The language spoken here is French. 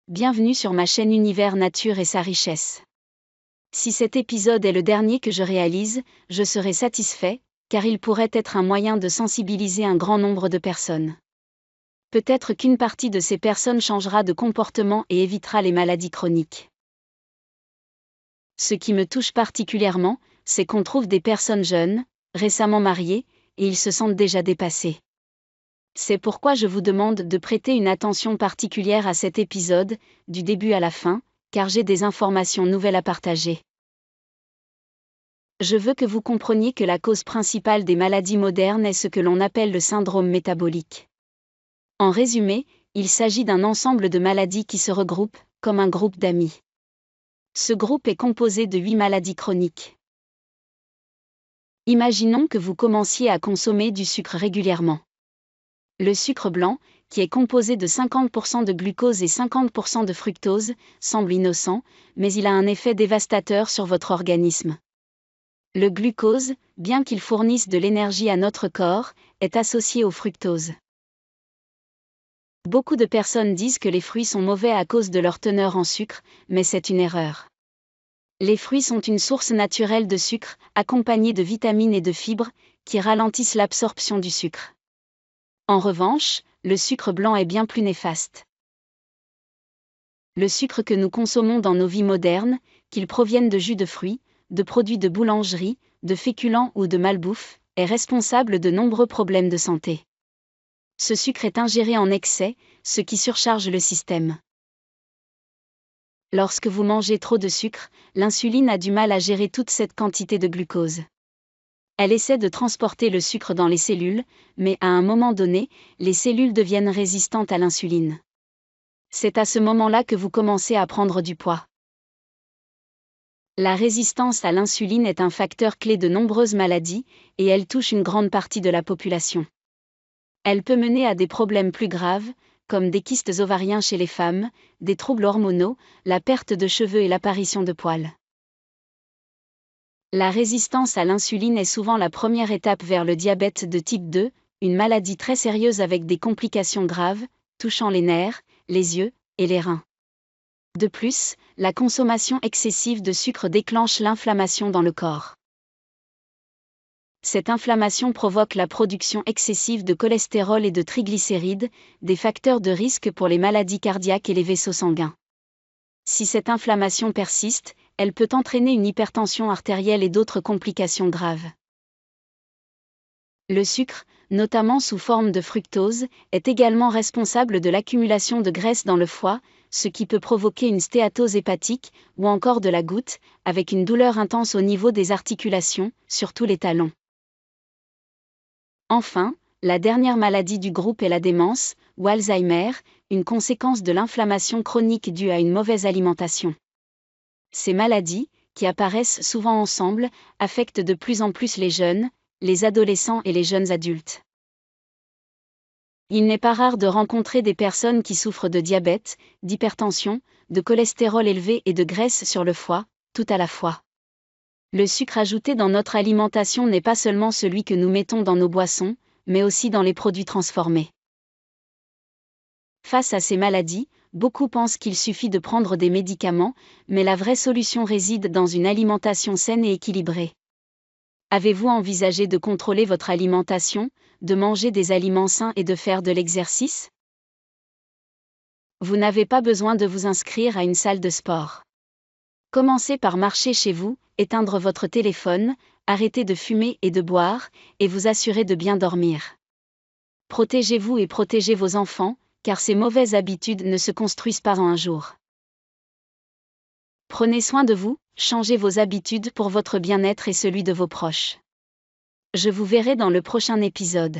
Bienvenue sur ma chaîne Univers Nature et sa richesse. Si cet épisode est le dernier que je réalise, je serai satisfait, car il pourrait être un moyen de sensibiliser un grand nombre de personnes. Peut-être qu'une partie de ces personnes changera de comportement et évitera les maladies chroniques. Ce qui me touche particulièrement, c'est qu'on trouve des personnes jeunes, récemment mariées, et ils se sentent déjà dépassés. C'est pourquoi je vous demande de prêter une attention particulière à cet épisode, du début à la fin, car j'ai des informations nouvelles à partager. Je veux que vous compreniez que la cause principale des maladies modernes est ce que l'on appelle le syndrome métabolique. En résumé, il s'agit d'un ensemble de maladies qui se regroupent, comme un groupe d'amis. Ce groupe est composé de 8 maladies chroniques. Imaginons que vous commenciez à consommer du sucre régulièrement. Le sucre blanc, qui est composé de 50% de glucose et 50% de fructose, semble innocent, mais il a un effet dévastateur sur votre organisme. Le glucose, bien qu'il fournisse de l'énergie à notre corps, est associé au fructose. Beaucoup de personnes disent que les fruits sont mauvais à cause de leur teneur en sucre, mais c'est une erreur. Les fruits sont une source naturelle de sucre, accompagnée de vitamines et de fibres, qui ralentissent l'absorption du sucre. En revanche, le sucre blanc est bien plus néfaste. Le sucre que nous consommons dans nos vies modernes, qu'il provienne de jus de fruits, de produits de boulangerie, de féculents ou de malbouffe, est responsable de nombreux problèmes de santé. Ce sucre est ingéré en excès, ce qui surcharge le système. Lorsque vous mangez trop de sucre, l'insuline a du mal à gérer toute cette quantité de glucose. Elle essaie de transporter le sucre dans les cellules, mais à un moment donné, les cellules deviennent résistantes à l'insuline. C'est à ce moment-là que vous commencez à prendre du poids. La résistance à l'insuline est un facteur clé de nombreuses maladies, et elle touche une grande partie de la population. Elle peut mener à des problèmes plus graves, comme des kystes ovariens chez les femmes, des troubles hormonaux, la perte de cheveux et l'apparition de poils. La résistance à l'insuline est souvent la première étape vers le diabète de type 2, une maladie très sérieuse avec des complications graves, touchant les nerfs, les yeux et les reins. De plus, la consommation excessive de sucre déclenche l'inflammation dans le corps. Cette inflammation provoque la production excessive de cholestérol et de triglycérides, des facteurs de risque pour les maladies cardiaques et les vaisseaux sanguins. Si cette inflammation persiste, elle peut entraîner une hypertension artérielle et d'autres complications graves. Le sucre, notamment sous forme de fructose, est également responsable de l'accumulation de graisse dans le foie, ce qui peut provoquer une stéatose hépatique, ou encore de la goutte, avec une douleur intense au niveau des articulations, surtout les talons. Enfin, la dernière maladie du groupe est la démence, ou Alzheimer, une conséquence de l'inflammation chronique due à une mauvaise alimentation. Ces maladies, qui apparaissent souvent ensemble, affectent de plus en plus les jeunes, les adolescents et les jeunes adultes. Il n'est pas rare de rencontrer des personnes qui souffrent de diabète, d'hypertension, de cholestérol élevé et de graisse sur le foie, tout à la fois. Le sucre ajouté dans notre alimentation n'est pas seulement celui que nous mettons dans nos boissons, mais aussi dans les produits transformés. Face à ces maladies, beaucoup pensent qu'il suffit de prendre des médicaments, mais la vraie solution réside dans une alimentation saine et équilibrée. Avez-vous envisagé de contrôler votre alimentation, de manger des aliments sains et de faire de l'exercice? Vous n'avez pas besoin de vous inscrire à une salle de sport. Commencez par marcher chez vous, éteindre votre téléphone, arrêter de fumer et de boire, et vous assurer de bien dormir. Protégez-vous et protégez vos enfants, car ces mauvaises habitudes ne se construisent pas en un jour. Prenez soin de vous, changez vos habitudes pour votre bien-être et celui de vos proches. Je vous verrai dans le prochain épisode.